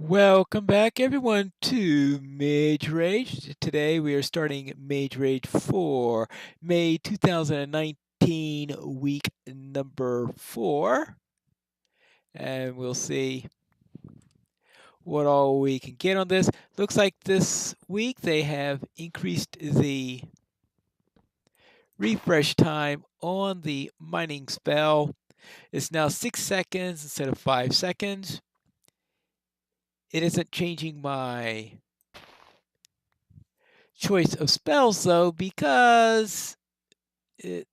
Welcome back, everyone, to Mage Rage. Today we are starting Mage Rage for May 2019, week number 4. And we'll see what all we can get on this. Looks like this week they have increased the refresh time on the mining spell. It's now 6 seconds instead of 5 seconds. It isn't changing my choice of spells though, because a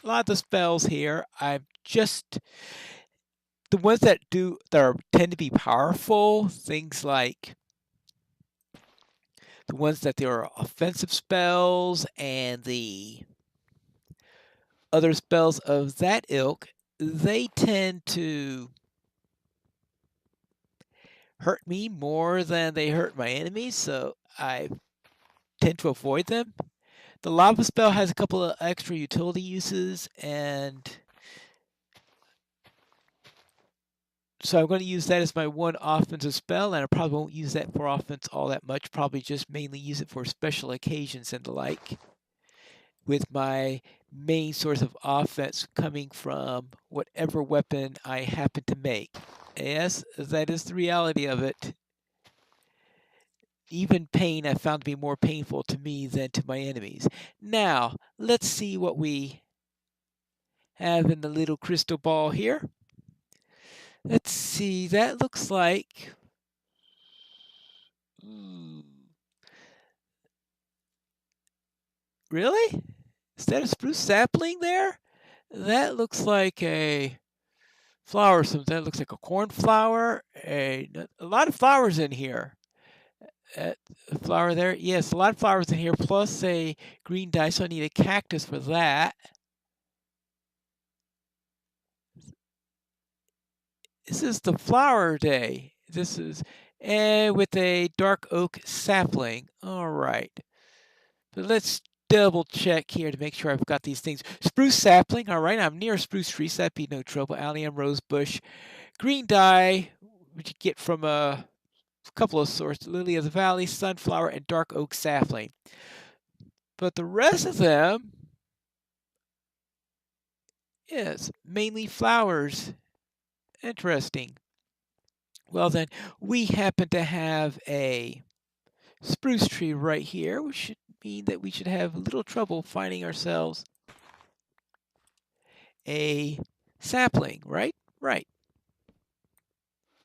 lot of the spells here I'm just the ones that tend to be powerful, things like the ones that there are offensive spells and the other spells of that ilk, they tend to hurt me more than they hurt my enemies, so I tend to avoid them. The lava spell has a couple of extra utility uses, and so I'm going to use that as my one offensive spell, and I probably won't use that for offense all that much. Probably just mainly use it for special occasions and the like, with my main source of offense coming from whatever weapon I happen to make. Yes, that is the reality of it. Even pain I found to be more painful to me than to my enemies. Now, let's see what we have in the little crystal ball here. Let's see, that looks like... Really? Is that a spruce sapling there? That looks like a flower. Something that looks like a cornflower. A lot of flowers in here. A flower there. Yes, a lot of flowers in here. Plus a green dye. So I need a cactus for that. This is the flower day. This is with a dark oak sapling. All right. But let's double check here to make sure I've got these things. Spruce sapling, all right, I'm near a spruce tree, so that'd be no trouble. Allium rose bush. Green dye, which you get from a couple of sources. Lily of the valley, sunflower, and dark oak sapling. But the rest of them, yes, mainly flowers. Interesting. Well then, we happen to have a spruce tree right here, which should mean that we should have little trouble finding ourselves a sapling, right? Right.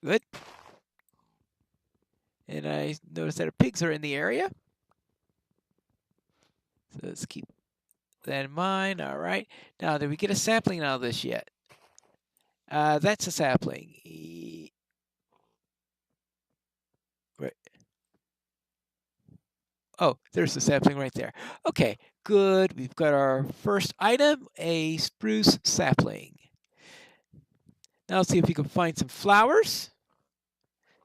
Good. And I notice that our pigs are in the area. So let's keep that in mind. All right. Now, did we get a sapling out of this yet? That's a sapling. Right. Oh, there's the sapling right there. Okay, good. We've got our first item, a spruce sapling. Now let's see if we can find some flowers.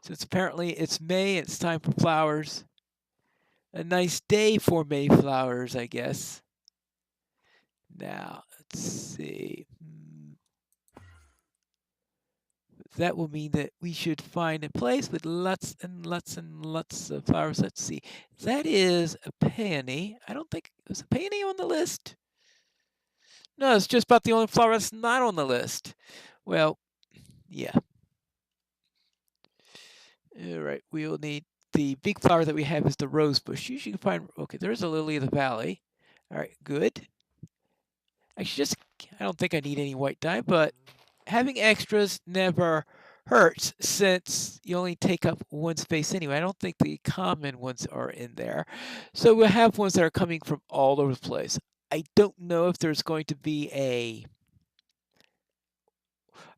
Since apparently it's May, it's time for flowers. A nice day for Mayflowers, I guess. Now, let's see. That will mean that we should find a place with lots and lots and lots of flowers. Let's see. That is a peony. I don't think there's a peony on the list. No, it's just about the only flower that's not on the list. Well, yeah. All right, we'll need the big flower that we have is the rose bush. Usually you can find, okay, there's a lily of the valley. All right, good. Actually, I don't think I need any white dye, but having extras never hurts since you only take up one space anyway. I don't think the common ones are in there. So we'll have ones that are coming from all over the place. I don't know if there's going to be a...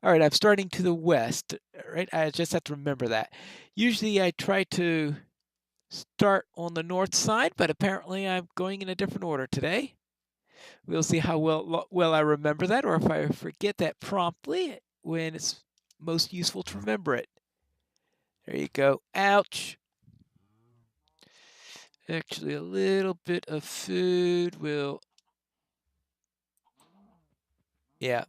All right, I'm starting to the west, right? I just have to remember that. Usually I try to start on the north side, but apparently I'm going in a different order today. We'll see how well I remember that, or if I forget that promptly when it's most useful to remember it. There you go. Ouch. Actually, a little bit of food will... Yeah.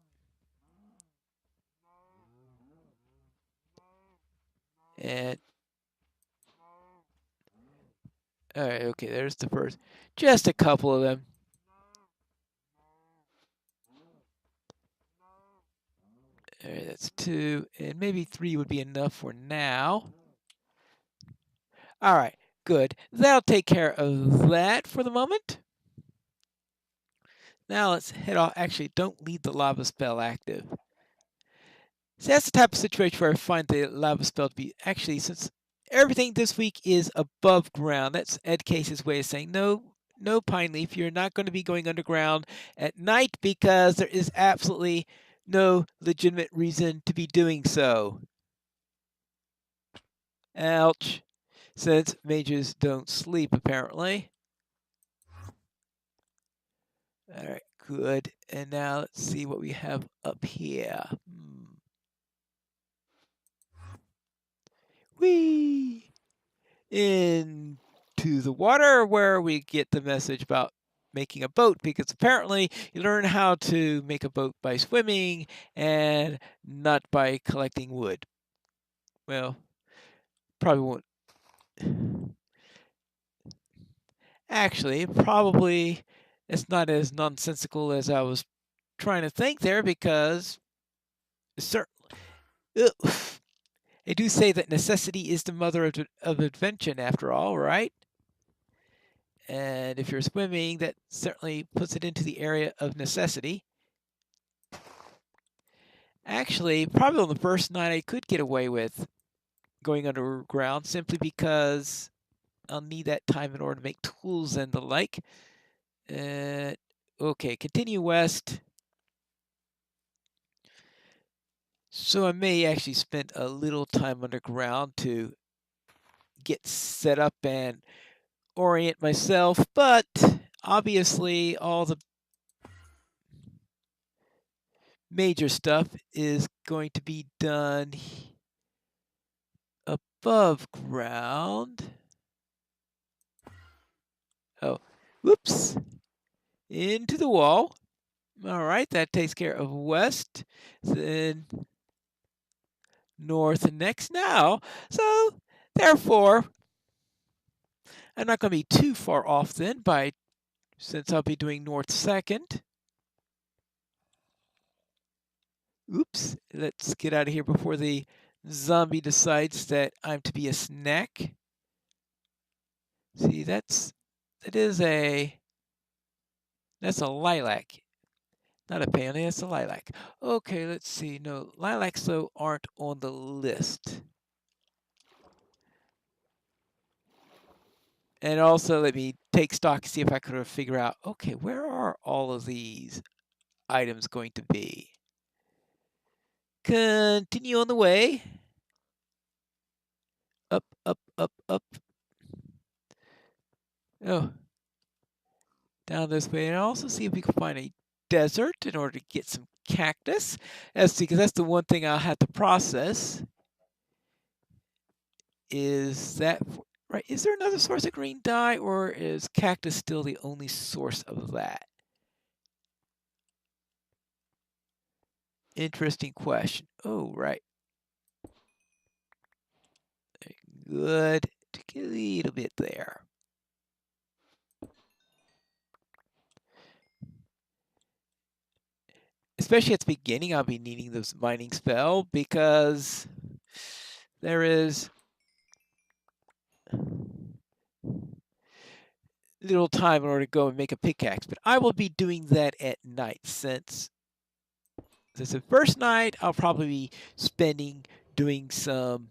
And all right, okay, there's the first. Just a couple of them. All right, that's 2, and maybe 3 would be enough for now. All right, good. That'll take care of that for the moment. Now let's head off. Actually, don't leave the lava spell active. So that's the type of situation where I find the lava spell to be actually, since everything this week is above ground, that's Ed Case's way of saying no pine leaf. You're not going to be going underground at night because there is absolutely no legitimate reason to be doing so. Ouch. Since mages don't sleep, apparently. All right, good. And now let's see what we have up here. Whee! Into the water where we get the message about making a boat, because apparently you learn how to make a boat by swimming and not by collecting wood. Well, probably won't. Actually, probably it's not as nonsensical as I was trying to think there, because certainly, they do say that necessity is the mother of invention, after all, right? And if you're swimming, that certainly puts it into the area of necessity. Actually, probably on the first night, I could get away with going underground simply because I'll need that time in order to make tools and the like. Okay, continue west. So I may actually spend a little time underground to get set up and orient myself, but obviously all the major stuff is going to be done above ground. Oh, whoops. Into the wall. All right, that takes care of west. Then north next now. So therefore, I'm not going to be too far off then, since I'll be doing north second. Oops, let's get out of here before the zombie decides that I'm to be a snack. See, that's a lilac. Not a peony, it's a lilac. Okay, let's see. No, lilacs, though, aren't on the list. And also, let me take stock and see if I could figure out, okay, where are all of these items going to be? Continue on the way. Up, up, up, up. Oh. Down this way. And also see if we can find a desert in order to get some cactus. Because that's the one thing I'll have to process. Is that right? Is there another source of green dye, or is cactus still the only source of that? Interesting question. Oh, right. Good. Take a little bit there. Especially at the beginning, I'll be needing this mining spell because there is little time in order to go and make a pickaxe. But I will be doing that at night, since this is the first night I'll probably be spending doing some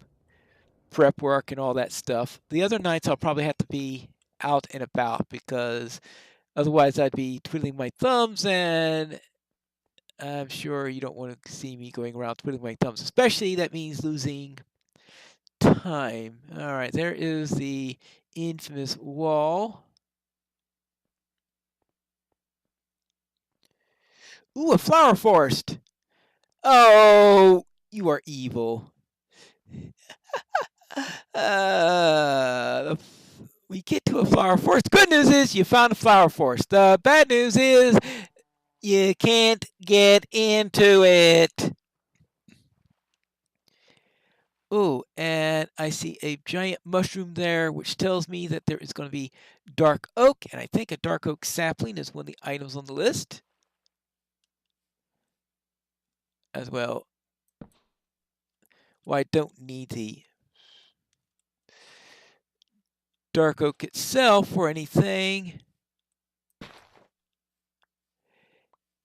prep work and all that stuff. The other nights I'll probably have to be out and about, because otherwise I'd be twiddling my thumbs, and I'm sure you don't want to see me going around twiddling my thumbs, especially that means losing time. All right, there is the infamous wall. Ooh, a flower forest. Oh, you are evil. We get to a flower forest. Good news is you found a flower forest. The bad news is you can't get into it. Oh, and I see a giant mushroom there, which tells me that there is going to be dark oak, and I think a dark oak sapling is one of the items on the list as well. Well, I don't need the dark oak itself for anything.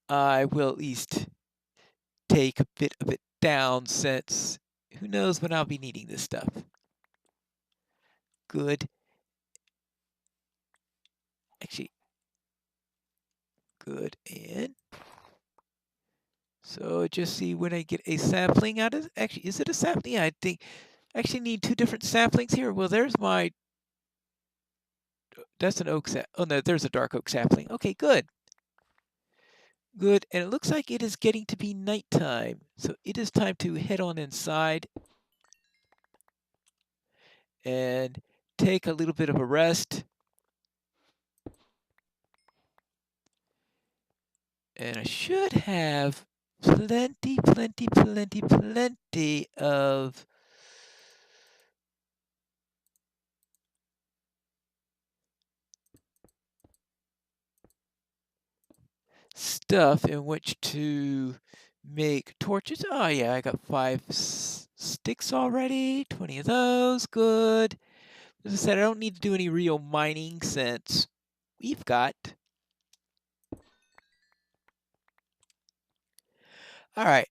I will at least take a bit of it down, since who knows when I'll be needing this stuff. Good. Actually, good. And so just see when I get a sapling out of, actually, is it a sapling? Yeah, I think I actually need 2 different saplings here. Well, there's my, that's an oak oh no, there's a dark oak sapling. Okay, good. Good, and it looks like it is getting to be nighttime. So it is time to head on inside and take a little bit of a rest. And I should have plenty of stuff in which to make torches. Oh yeah, I got 5 sticks already, 20 of those, good. As I said, I don't need to do any real mining since we've got. All right.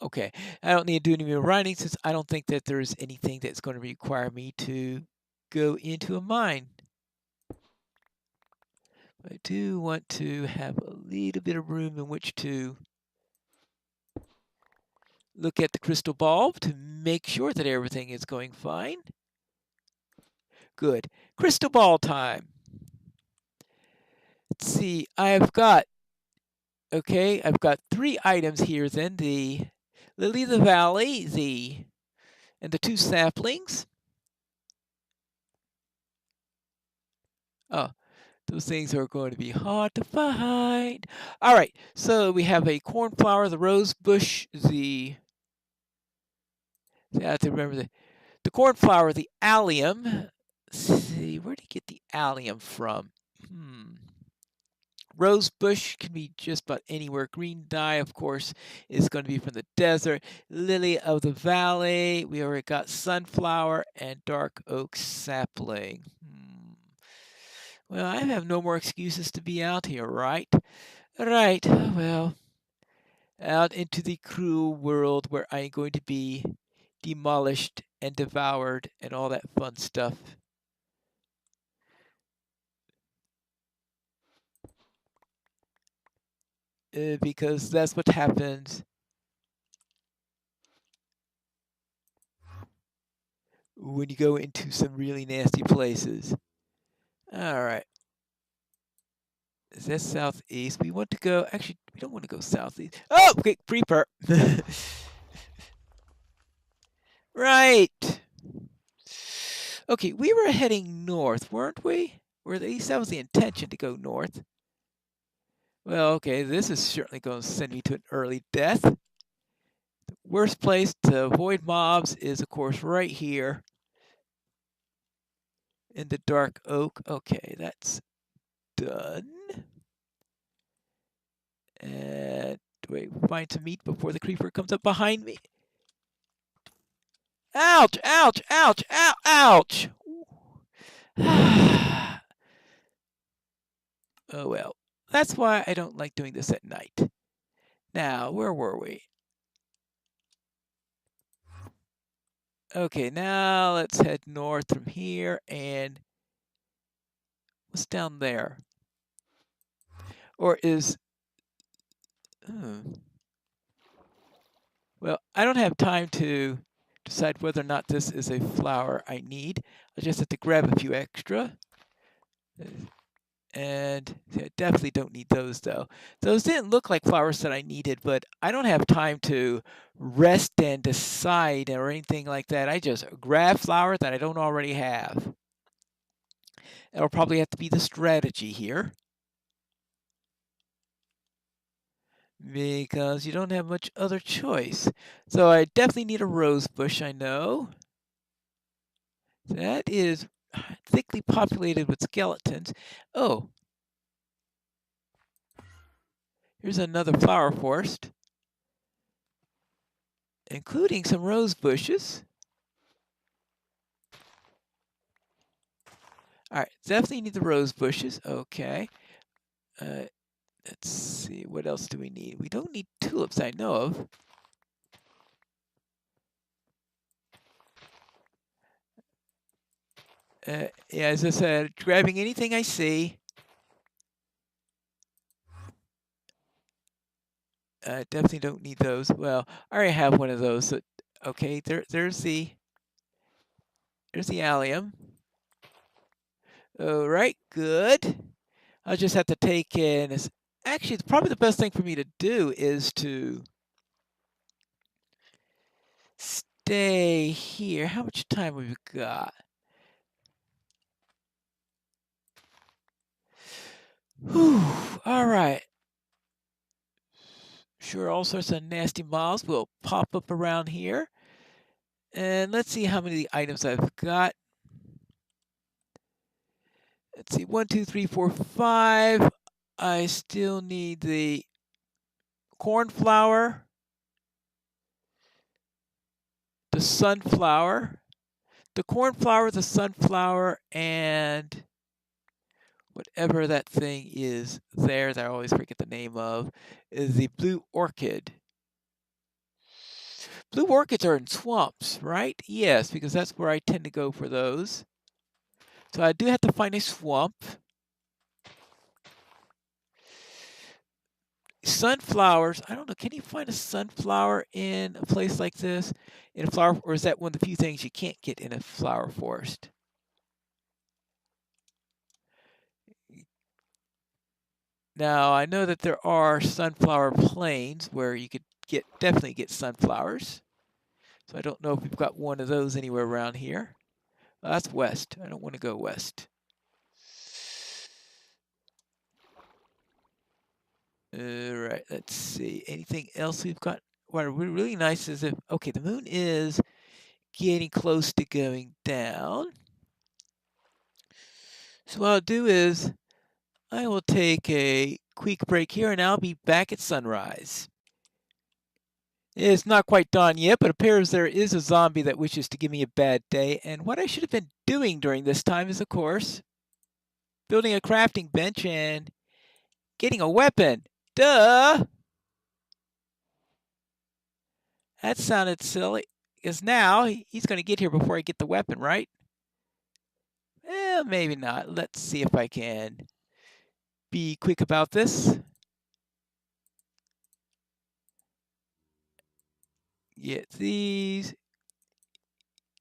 Okay, I don't need to do any more mining since I don't think that there's anything that's going to require me to go into a mine. I do want to have a little bit of room in which to look at the crystal bulb to make sure that everything is going fine. Good. Crystal ball time. Let's see, I've got 3 items here then. The Lily of the Valley, and the 2 saplings. Oh, those things are going to be hard to find. All right, so we have a cornflower, the rose bush, I have to remember the cornflower, the allium. Let's see, where did he get the allium from? Rose bush can be just about anywhere. Green dye, of course, is going to be from the desert. Lily of the valley. We already got sunflower and dark oak sapling. Well, I have no more excuses to be out here, right? Right, well, out into the cruel world where I'm going to be demolished and devoured and all that fun stuff. Because that's what happens when you go into some really nasty places. All right. Is that southeast? We want to go, actually, we don't want to go southeast. Oh, okay, creeper. Right. Okay, we were heading north, weren't we? Or at least that was the intention, to go north. Well, okay, this is certainly going to send me to an early death. The worst place to avoid mobs is, of course, right here in the dark oak. Okay, that's done. And do I find some meat before the creeper comes up behind me? Ouch, ouch, ouch, ouch, ouch. Oh well, that's why I don't like doing this at night. Now, where were we? Okay, now let's head north from here, and what's down there? Or is... Well, I don't have time to decide whether or not this is a flower I need. I just have to grab a few extra. And I definitely don't need those, though. Those didn't look like flowers that I needed, but I don't have time to rest and decide or anything like that. I just grab flower that I don't already have. It'll probably have to be the strategy here. because you don't have much other choice. So I definitely need a rose bush, I know. That is thickly populated with skeletons. Oh, here's another flower forest, including some rose bushes. All right, definitely need the rose bushes. Okay. Let's see, what else do we need? We don't need tulips, I know of. Yeah, as I said, grabbing anything I see. I definitely don't need those. Well, I already have one of those. So, okay, there's the allium. All right, good. I'll just have to take in. Actually, it's probably the best thing for me to do is to stay here. How much time have we got? Whew, all right. Sure, all sorts of nasty mobs will pop up around here. And let's see how many items I've got. Let's see, 1, 2, 3, 4, 5. I still need the cornflower, the sunflower, the cornflower, the sunflower, and whatever that thing is there that I always forget the name of, is the blue orchid. Blue orchids are in swamps, right? Yes, because that's where I tend to go for those. So I do have to find a swamp. Sunflowers, I don't know, can you find a sunflower in a place like this? In a flower, or is that one of the few things you can't get in a flower forest? Now, I know that there are sunflower plains where you could definitely get sunflowers. So I don't know if we've got one of those anywhere around here. That's west. I don't want to go west. All right, let's see. Anything else we've got? What would be really nice is if, okay, the moon is getting close to going down. So what I'll do is I will take a quick break here and I'll be back at sunrise. It's not quite dawn yet, but it appears there is a zombie that wishes to give me a bad day. And what I should have been doing during this time is, of course, building a crafting bench and getting a weapon. Duh! That sounded silly. Because now he's going to get here before I get the weapon, right? Maybe not. Let's see if I can be quick about this. Get these.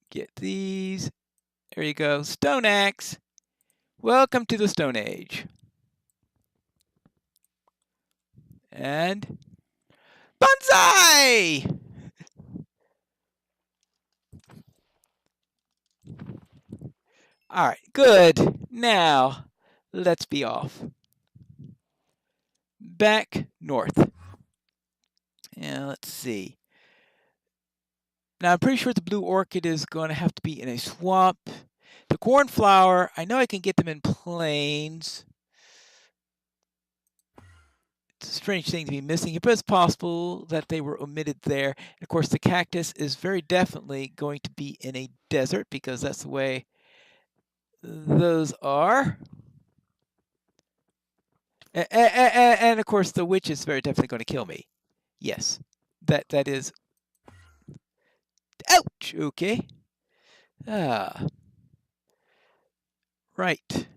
Get these. There you go. Stone axe. Welcome to the Stone Age. And Banzai! All right, good. Now, let's be off. Back north. And let's see. Now, I'm pretty sure the blue orchid is going to have to be in a swamp. The cornflower, I know I can get them in plains. It's a strange thing to be missing here, but it's possible that they were omitted there. And of course, the cactus is very definitely going to be in a desert because that's the way those are. And of course, the witch is very definitely going to kill me. Yes, that is. Ouch. Okay. Ah. Right.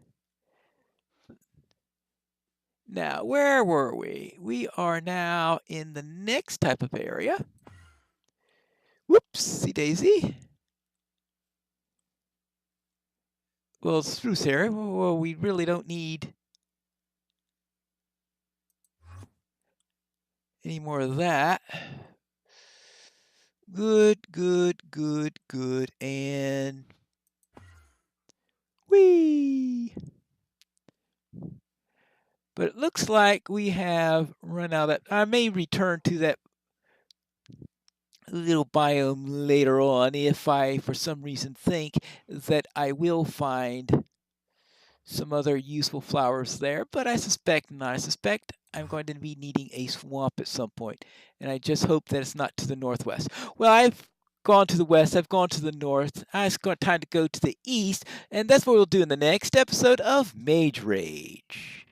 Now, where were we? We are now in the next type of area. Whoopsie daisy. Well, spruce area. Well, we really don't need any more of that. Good, good, good, good, and whee! But it looks like we have run out of that. I may return to that little biome later on if I, for some reason, think that I will find some other useful flowers there, but I suspect not. I suspect I'm going to be needing a swamp at some point, and I just hope that it's not to the northwest. Well, I've gone to the west, I've gone to the north, it's time to go to the east, and that's what we'll do in the next episode of Mage Rage.